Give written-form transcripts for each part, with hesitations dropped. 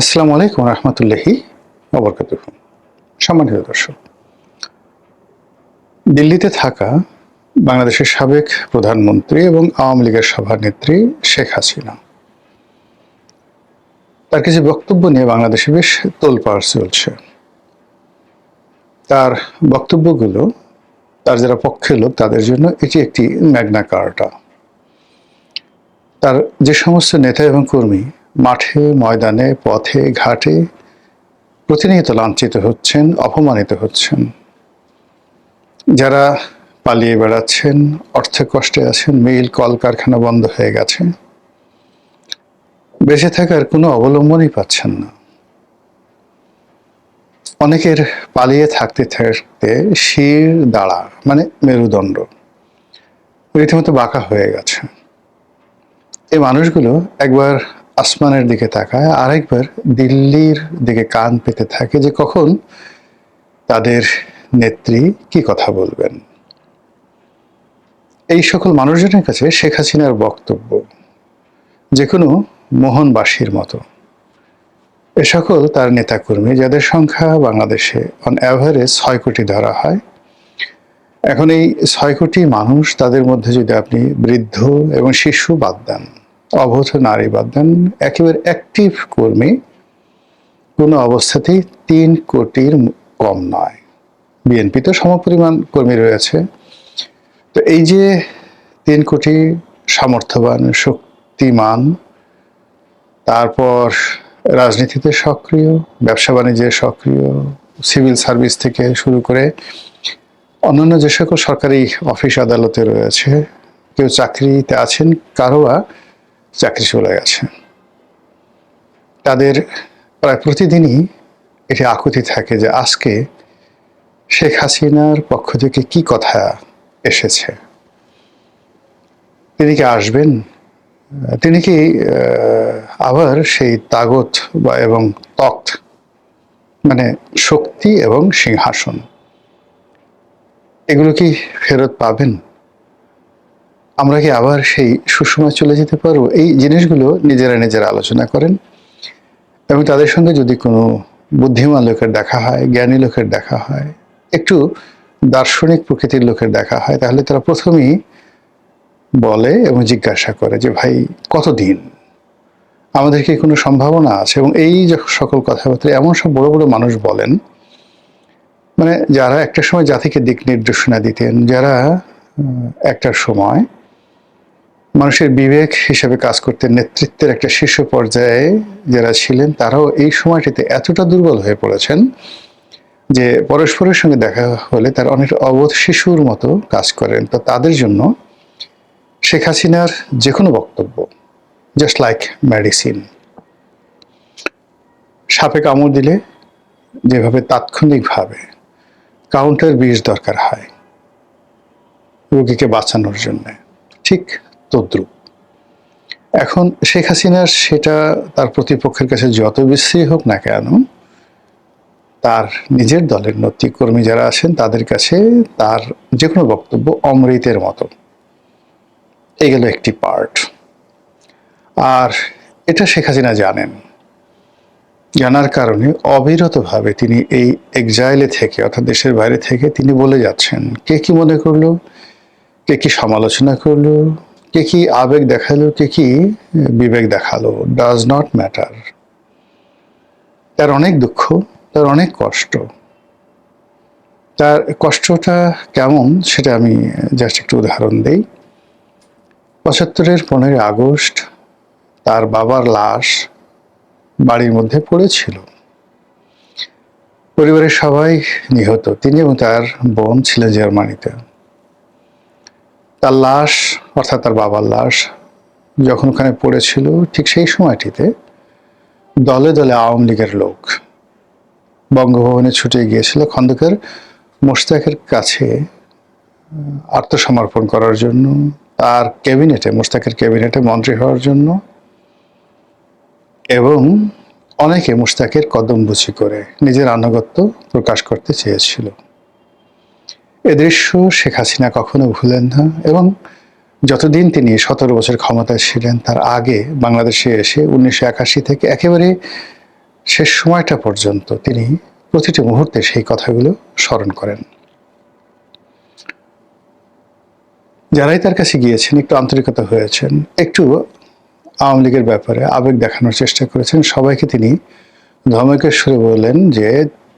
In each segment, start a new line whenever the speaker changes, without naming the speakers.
আসসালামু আলাইকুম রহমতুল্লাহি ওবরকাতুহু। সম্মানিত দর্শক, দিল্লিতে থাকা বাংলাদেশের সাবেক প্রধানমন্ত্রী এবং আওয়ামী লীগের সভানেত্রী শেখ হাসিনা, তার কিছু বক্তব্য নিয়ে বাংলাদেশে বেশ তোলপাড় চলছে। তার বক্তব্যগুলো তার যারা পক্ষের লোক তাদের জন্য এটি একটি ম্যাগনা কার্টা। তার যে সমস্ত নেতা এবং কর্মী মাঠে, ময়দানে, পথে, ঘাটে প্রতিনিয়ত লাঞ্ছিত হচ্ছেন, অপমানিত হচ্ছেন, যারা পালিয়ে বেড়াচ্ছেন, অর্থে কষ্টে আছেন, মিল কলকারখানা বন্ধ হয়ে গেছে, বেঁচে থাকার কোনো অবলম্বনই পাচ্ছেন না। অনেকের পালিয়ে থাকতে থাকতে শির দাঁড়া মানে মেরুদণ্ড রীতিমতো বাঁকা হয়ে গেছে। এই মানুষগুলো একবার আসমানের দিকে তাকায়, আরেকবার দিল্লির দিকে কান পেতে থাকে যে কখন তাদের নেত্রী কি কথা বলবেন। এই সকল মানুষজনের কাছে শেখ হাসিনার বক্তব্য যে কোনো মোহনবাসীর মতো। এ সকল তার নেতাকর্মী, যাদের সংখ্যা বাংলাদেশে অন অ্যাভারেজ 6 কোটি ধরা হয়, এখন এই 6 কোটি মানুষ, তাদের মধ্যে যদি আপনি বৃদ্ধ এবং শিশু বাদ দেন, অবধ নারী বাদ দেন, একেবারে অ্যাক্টিভ কর্মী কোনো অবস্থাতেই 3 কোটির কম নয়। বিএনপি তো সমপরিমাণ কর্মী রয়েছে। তো এই যে 3 কোটি সামর্থ্যবান, শক্তিমান, তারপর রাজনীতিতে সক্রিয়, ব্যবসা বাণিজ্যে সক্রিয়, সিভিল সার্ভিস থেকে শুরু করে অন্যান্য যে সকল সরকারি অফিস আদালতে রয়েছে, কেউ চাকরিতে আছেন, কারো বা চাকরি চলে গেছে, তাদের প্রায় প্রতিদিনই এটি আকুতি থাকে যে আজকে শেখ হাসিনার পক্ষ থেকে কি কথা এসেছে, তিনি কি আসবেন, তিনি কি আবার সেই তাগত বা এবং তখ্ত মানে শক্তি এবং সিংহাসন এগুলো কি ফেরত পাবেন, আমরা কি আবার সেই সুসময় চলে যেতে পারবো। এই জিনিসগুলো নিজেরা আলোচনা করেন এবং তাদের সঙ্গে যদি কোনো বুদ্ধিমান লোকের দেখা হয়, জ্ঞানী লোকের দেখা হয়, একটু দার্শনিক প্রকৃতির লোকের দেখা হয়, তাহলে তারা প্রথমেই বলে এবং জিজ্ঞাসা করে যে ভাই কতদিন, আমাদের কি কোনো সম্ভাবনা আছে। এবং এই সকল কথাবার্তা এমন সব বড় বড় মানুষ বলেন, মানে যারা একটা সময় জাতিকে দিক নির্দেশনা দিতেন, যারা একটা সময় মানুষের বিবেক হিসেবে কাজ করতেন, নেতৃত্বের একটা শীর্ষ পর্যায়ে যারা ছিলেন, তারাও এই সময়টিতে এতটা দুর্বল হয়ে পড়েছেন যে পরস্পরের সঙ্গে দেখা হলে তারা অনেক অবোধ শিশুর মতো কাজ করেন। তো তাদের জন্য শেখ হাসিনার যে কোনো বক্তব্য জাস্ট লাইক মেডিসিন। সাপে কামড় দিলে যেভাবে তাৎক্ষণিকভাবে কাউন্টার বিষ দরকার হয় রোগীকে বাঁচানোর জন্য, ঠিক তদ্রুপ এখন শেখ হাসিনার সেটা তার প্রতিপক্ষের কাছে যত বিশ্রী হোক না কেন, তার নিজের দলের নেতৃকর্মী যারা আছেন তাদের কাছে তার যে কোনো বক্তব্য অমৃতের মতো। এগুলো একটি পার্ট। আর এটা শেখ হাসিনা জানেন, জানার কারণে অবিরতভাবে তিনি এই এক্সাইলে থেকে, অর্থাৎ দেশের বাইরে থেকে তিনি বলে যাচ্ছেন, কে কি মনে করলো, কে কি সমালোচনা করলো, কে কি আবেগ দেখালো, কে কি বিবেক দেখালো, ডাজ নট ম্যাটার। তার অনেক দুঃখ, তার অনেক কষ্ট। তার কষ্টটা কেমন সেটা আমি জাস্ট একটু উদাহরণ দেই। 75-এর 15 আগস্ট তার বাবার লাশ বাড়ির মধ্যে পড়েছিল, পরিবারের সবাই নিহত, তিনি এবং তার বোন ছিলেন জার্মানিতে। তার লাশ, অর্থাৎ তার বাবার লাশ যখন ওখানে পড়েছিল, ঠিক সেই সময়টিতে দলে দলে আওয়ামী লীগের লোক বঙ্গভবনে ছুটে গিয়েছিল খন্দকার মোশতাকের কাছে আত্মসমর্পণ করার জন্য, তার ক্যাবিনেটে, মোশতাকের ক্যাবিনেটে মন্ত্রী হওয়ার জন্য, এবং অনেকে মোশতাকের কদমবুচি করে নিজের আনুগত্য প্রকাশ করতে চেয়েছিল। এ দৃশ্য শেখ হাসিনা কখনো ভুলেন না। এবং যতদিন তিনি 17 বছর ক্ষমতায় ছিলেন, তার আগে বাংলাদেশে এসে 1981 থেকে একেবারে শেষ সময়টা পর্যন্ত তিনি প্রতিটি মুহূর্তে সেই কথাগুলো স্মরণ করেন। যারাই তার কাছে গিয়েছেন, একটু আন্তরিকতা হয়েছেন, একটু আওয়ামী লীগের ব্যাপারে আবেগ দেখানোর চেষ্টা করেছেন, সবাইকে তিনি ধমকের সুরে বললেন যে,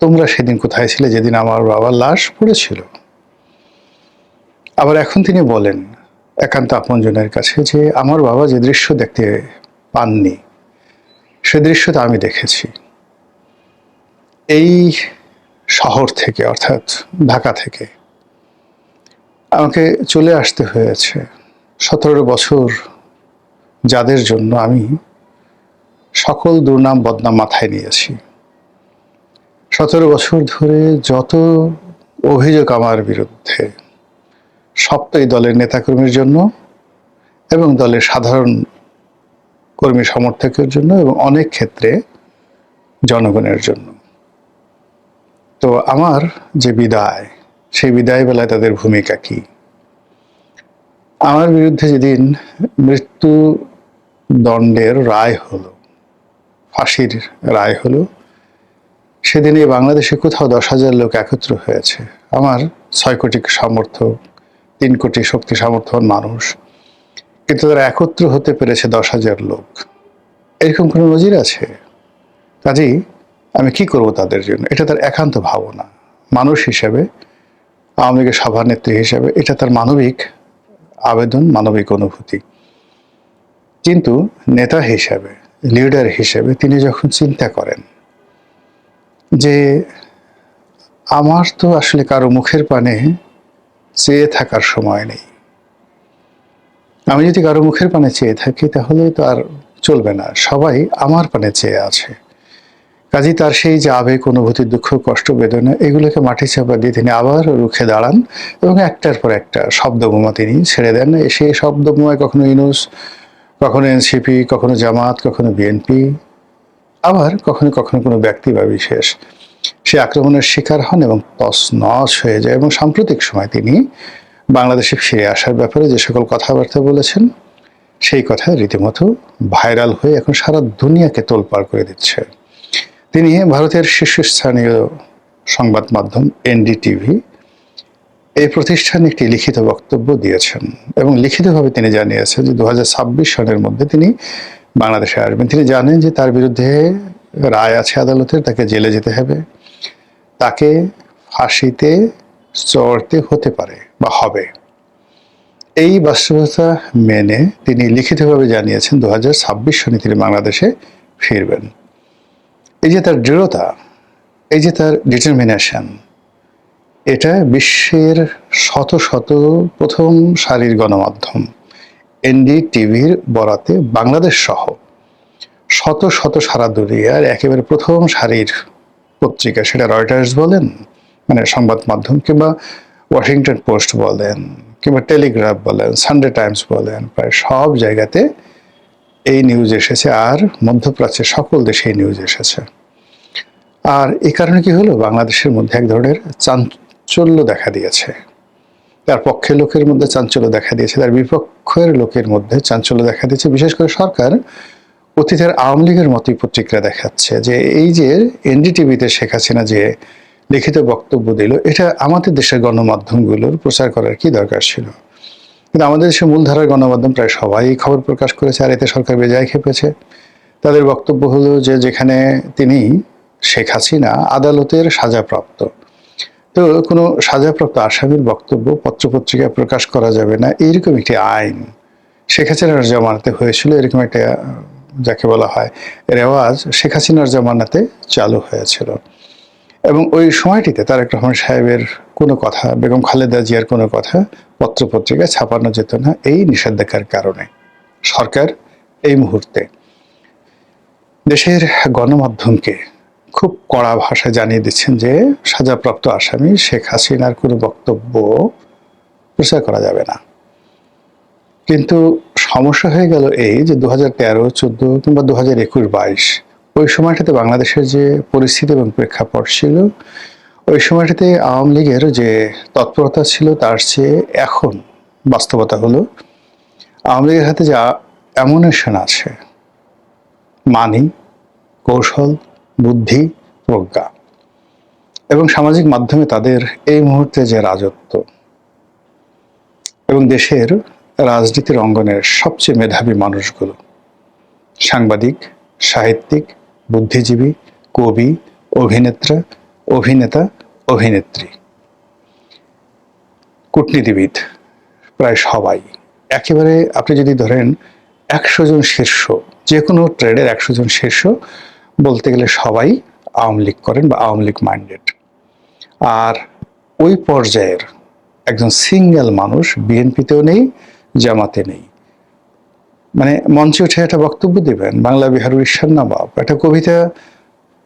তোমরা সেদিন কোথায় ছিলে যেদিন আমার বাবার লাশ পড়েছিল? আবার এখন তিনি বলেন একান্ত আপনজনের কাছে যে, আমার বাবা যে দৃশ্য দেখতে পাননি সে দৃশ্যটা আমি দেখেছি। এই শহর থেকে, অর্থাৎ ঢাকা থেকে আমাকে চলে আসতে হয়েছে 17 বছর, যাদের জন্য আমি সকল দুর্নাম বদনাম মাথায় নিয়েছি। 17 বছর ধরে যত অভিযোগ আমার বিরুদ্ধে, সব তো এই দলের নেতাকর্মীর জন্য এবং দলের সাধারণ কর্মী সমর্থকের জন্য এবং অনেক ক্ষেত্রে জনগণের জন্য। তো আমার যে বিদায়, সেই বিদায় বেলায় তাদের ভূমিকা কি? আমার বিরুদ্ধে যেদিন মৃত্যু দণ্ডের রায় হলো, ফাঁসির রায় হলো, সেদিন এই বাংলাদেশে কোথাও 10,000 লোক একত্র হয়েছে। আমার 6 কোটি সমর্থক, 3 কোটি শক্তি সামর্থ্যবান মানুষ, কিন্তু তারা একত্র হতে পেরেছে 10,000 লোক। এরকম কোনো নজির আছে? কাজেই আমি কি করব তাদের জন্য? এটা তার একান্ত ভাবনা। মানুষ হিসেবে, আওয়ামী লীগের সভানেত্রী হিসেবে এটা তার মানবিক আবেদন, মানবিক অনুভূতি। কিন্তু নেতা হিসেবে, লিডার হিসেবে তিনি যখন চিন্তা করেন যে আমার তো আসলে কারো মুখের পানে চেয়ে থাকার সময় নেই, আমি যদি কারো মুখের পানে চেয়ে থাকি তাহলে তো আর চলবে না, সবাই আমার পানে চেয়ে আছে। কাজেই তার সেই যে আবেগ, অনুভূতি, দুঃখ, কষ্ট, বেদনা, এগুলোকে মাটি চাপা দিয়ে তিনি আবার রুখে দাঁড়ান এবং একটার পর একটা শব্দবোমা তিনি ছেড়ে দেন। সেই শব্দবোমায় কখনো ইউনূস, কখনো এনসিপি, কখনো জামাত, কখনো বিএনপি, আবার কখনো কখনো কোনো ব্যক্তি বা বিশেষ সে আক্রমণের শিকার হন এবং তছনছ হয়ে যায়। এবং সাম্প্রতিক সময় তিনি বাংলাদেশে ফিরে আসার ব্যাপারে যে সকল কথাবার্তা বলেছেন, সেই কথা রীতিমতো ভাইরাল হয়ে এখন সারা দুনিয়াকে তোলপাড় করে দিচ্ছে। তিনি ভারতের শীর্ষস্থানীয় সংবাদ মাধ্যম এনডিটিভি, এই প্রতিষ্ঠানে একটি লিখিত বক্তব্য দিয়েছেন এবং লিখিতভাবে তিনি জানিয়েছেন যে 2026 সনের মধ্যে তিনি বাংলাদেশে আসবেন। তিনি জানেন যে তার বিরুদ্ধে রায় আছে আদালতের, তাকে জেলে যেতে হবে, তাকে ফাঁসিতে চড়তে হতে পারে বা হবে। এই বাস্তবতা মেনে তিনি লিখিতভাবে জানিয়েছেন 2026 সনে তিনি বাংলাদেশে ফিরবেন। এই যে তার দৃঢ়তা, এই যে তার ডিটারমিনেশন, এটা বিশ্বের শত শত প্রথম সারির গণমাধ্যম এনডিটিভির বরাতে বাংলাদেশ সহ শত শত সারা দুনিয়ার একেবারে প্রথম সারির পত্রিকা, সেটা রয়টার্স বলেন, মানে সংবাদ মাধ্যম, কিংবা ওয়াশিংটন পোস্ট বলেন, কিংবা টেলিগ্রাফ বলেন, সানডে টাইমস বলেন, প্রায় সব জায়গাতে এই নিউজ এসেছে। আর মধ্যপ্রাচ্যের সকল দেশে এই নিউজ এসেছে। আর এই কারণে কি হলো, বাংলাদেশের মধ্যে এক ধরনের চাঞ্চল্য দেখা দিয়েছে। তার পক্ষের লোকের মধ্যে চাঞ্চল্য দেখা দিয়েছে, তার বিপক্ষের লোকের মধ্যে চাঞ্চল্য দেখা দিয়েছে। বিশেষ করে সরকার অতীতের আওয়ামী লীগের মতোই প্রতিক্রিয়া দেখাচ্ছে যে এই যে এনডিটিভিতে শেখ হাসিনা যে লিখিত বক্তব্য দিল, এটা আমাদের দেশের গণমাধ্যমগুলোর প্রচার করার কি দরকার ছিল? কিন্তু আমাদের দেশের মূলধারার গণমাধ্যম প্রায় সবাই খবর প্রকাশ করেছে, আর এতে সরকার বেজায় খেপেছে। তাদের বক্তব্য হলো যে যেখানে তিনি শেখ হাসিনা আদালতের সাজাপ্রাপ্ত, তো কোনো সাজাপ্রাপ্ত আসামির বক্তব্য পত্রপত্রিকায় প্রকাশ করা যাবে না, এইরকম একটি আইন শেখ হাসিনার জামানাতে হয়েছিল। এরকম একটা যাকে বলা হয় রেওয়াজ শেখ হাসিনার জামানাতে চালু হয়েছিল। এবং ওই সময়টিতে তারেক রহমান সাহেবের কোনো কথা, বেগম খালেদা জিয়ার কোনো কথা পত্রপত্রিকায় ছাপানো যেত না, এই নিষেধাজ্ঞার কারণে সরকার এই মুহূর্তে দেশের গণমাধ্যমকে খুব কড়া ভাষায় জানিয়ে দিচ্ছেন যে সাজাপ্রাপ্ত আসামি শেখ হাসিনার কোনো বক্তব্য প্রচার করা যাবে না। কিন্তু সমস্যা হয়ে গেল এই যে 2013, 14 কিংবা 2021, 22 ওই সময়টাতে বাংলাদেশের যে পরিস্থিতি এবং প্রেক্ষাপট ছিল, ওই সময়টাতে আওয়ামী লীগের যে তৎপরতা ছিল তার চেয়ে এখন বাস্তবতা হলো আওয়ামী লীগের হাতে যা অ্যামুনেশন আছে, মানি, কৌশল, বুদ্ধি, প্রজ্ঞা এবং সামাজিক মাধ্যমে তাদের এই মুহূর্তে যে রাজত্ব এবং দেশের রাজনীতির অঙ্গনের সবচেয়ে মেধাবী মানুষগুলো, সাংবাদিক, সাহিত্যিক, বুদ্ধিজীবী, কবি, অভিনেতা, অভিনেত্রী, কূটনীতিবিদ, প্রায় সবাই একেবারে, আপনি যদি ধরেন 100 জন শীর্ষ, যে কোনো ট্রেডের 100 জন শীর্ষ বলতে গেলে সবাই আওয়ামী লীগ করেন বা আওয়ামী লীগ মাইন্ডেড। আর ওই পর্যায়ের একজন সিঙ্গেল মানুষ বিএনপিতেও নেই, জামাতে নেই। মানে মঞ্চে উঠে একটা বক্তব্য দিবেন, বাংলা বিহার উড়িষ্যার নবাব, একটা কবিতা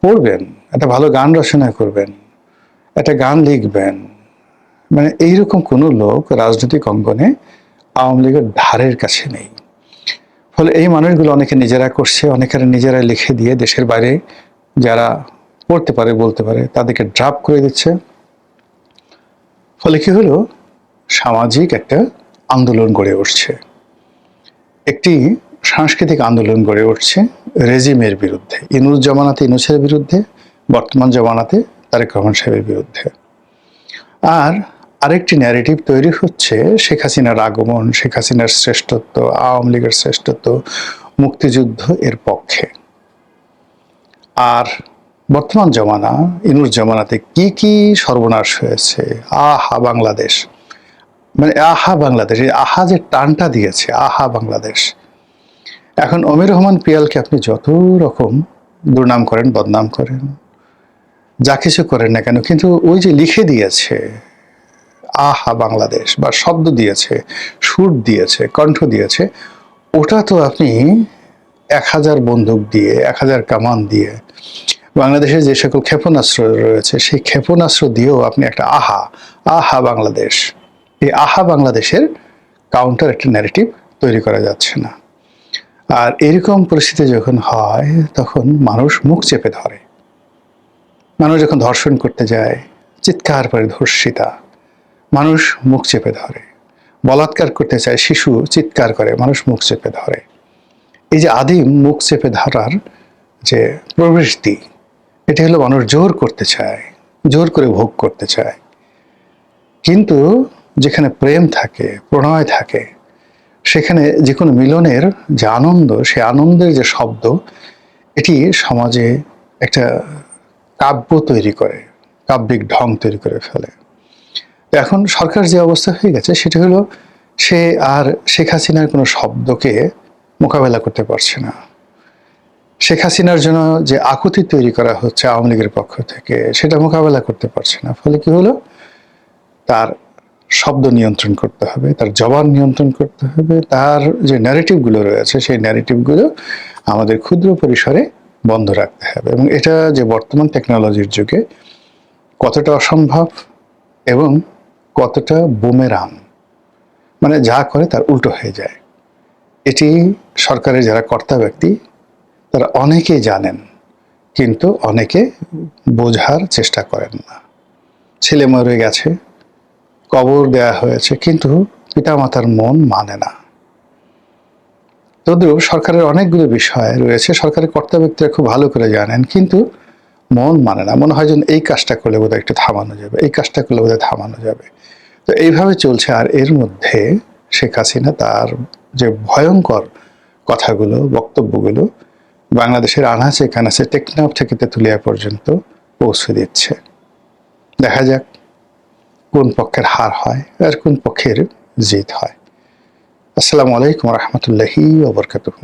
পড়বেন, একটা ভালো গান রচনা করবেন, একটা গান লিখবেন, মানে এইরকম কোনো লোক রাজনৈতিক অঙ্গনে আওয়ামী লীগের ধারের কাছে নেই। ফলে এই মানুষগুলো অনেকে নিজেরা করছে, অনেকের নিজেরা লিখে দিয়ে দেশের বাইরে যারা পড়তে পারে, বলতে পারে, তাদেরকে ড্রাফট করে দিচ্ছে। ফলে কি হলো, সামাজিক একটা আন্দোলন গড়ে উঠছে, একটি সাংস্কৃতিক আন্দোলন গড়ে উঠছে রেজিমের বিরুদ্ধে, ইনুস জামানাতে ইনুসের বিরুদ্ধে, বর্তমান জামানাতে তারেক রহমান সাহেবের বিরুদ্ধে। আর আরেকটি ন্যারেটিভ তৈরি হচ্ছে শেখ হাসিনার আগমন, শেখ হাসিনার শ্রেষ্ঠত্ব, আওয়ামী লীগের শ্রেষ্ঠত্ব, মুক্তিযুদ্ধ এর পক্ষে। আর বর্তমান জামানা, ইনুস জামানাতে কি কি সর্বনাশ হয়েছে, আহা বাংলাদেশ, মানে আহা বাংলাদেশ, এই আহা যে টানটা দিয়েছে, আহা বাংলাদেশ। এখন অমির রহমান পিয়ালকে আপনি যত রকম দুর্নাম করেন, বদনাম করেন, যা কিছু করেন না কেন, কিন্তু ওই যে লিখে দিয়েছে আহা বাংলাদেশ, বা শব্দ দিয়েছে, সুর দিয়েছে, কণ্ঠ দিয়েছে, ওটা তো আপনি 1000 বন্দুক দিয়ে, 1000 কামান দিয়ে, বাংলাদেশে যে সকল ক্ষেপণাস্ত্র রয়েছে সেই ক্ষেপণাস্ত্র দিয়েও আপনি একটা আহা, আহা বাংলাদেশ, এই আহা বাংলাদেশের কাউন্টার একটা ন্যারেটিভ তৈরি করা যাচ্ছে না। আর এরকম পরিস্থিতি যখন হয় তখন মানুষ মুখ চেপে ধরে। মানুষ যখন ধর্ষণ করতে যায়, চিৎকার করে ধর্ষিতা, মানুষ মুখ চেপে ধরে। বলাৎকার করতে চায় শিশু, চিৎকার করে, মানুষ মুখ চেপে ধরে। এই যে আদিম মুখ চেপে ধরার যে প্রবৃত্তি, এটা হলো মানুষ জোর করতে চায়, জোর করে ভোগ করতে চায়। কিন্তু যেখানে প্রেম থাকে, প্রণয় থাকে, সেখানে যে কোনো মিলনের যে আনন্দ, সে আনন্দের যে শব্দ, এটি সমাজে একটা কাব্য তৈরি করে, কাব্যিক ঢং তৈরি করে ফেলে। এখন সরকার যে অবস্থা হয়ে গেছে সেটা হলো, সে আর শেখ হাসিনার কোনো শব্দকে মোকাবেলা করতে পারছে না। শেখ হাসিনার জন্য যে আকুতি তৈরি করা হচ্ছে আওয়ামী লীগের পক্ষ থেকে, সেটা মোকাবেলা করতে পারছে না। ফলে কি হলো, তার শব্দ নিয়ন্ত্রণ করতে হবে, তার জবান নিয়ন্ত্রণ করতে হবে, তার যে ন্যারেটিভগুলো রয়েছে সেই ন্যারেটিভগুলো আমাদের ক্ষুদ্র পরিসরে বন্ধ রাখতে হবে। এবং এটা যে বর্তমান টেকনোলজির যুগে কতটা অসম্ভব এবং কতটা বুমেরাং, মানে যা করে তার উল্টো হয়ে যায়, এটি সরকারের যারা কর্তা ব্যক্তি তারা অনেকেই জানেন, কিন্তু অনেকে বোঝার চেষ্টা করেন না। ছেলে মরে গেছে, কবর দেয়া হয়েছে, কিন্তু পিতামাতার মন মানে না। তদ্রুপ সরকারের অনেকগুলো বিষয় রয়েছে, সরকারের কর্তা ব্যক্তিরা খুব ভালো করে জানেন, কিন্তু মন মানে না। মনে হয় যেন এই কাজটা করলে বোধহয় একটু থামানো যাবে, এই কাজটা করলে বোধহয় থামানো যাবে। তো এইভাবে চলছে। আর এর মধ্যে শেখ হাসিনা তার যে ভয়ঙ্কর কথাগুলো, বক্তব্যগুলো বাংলাদেশের আনাচে কানাচে, টেকনাফ থেকে তেঁতুলিয়া পর্যন্ত পৌঁছে দিচ্ছে। দেখা যাক কোন পক্ষের হার হয় আর কোন পক্ষের জিত হয়। আসসালামু আলাইকুম রহমতুল্লাহি ওয়া বারাকাতুহু।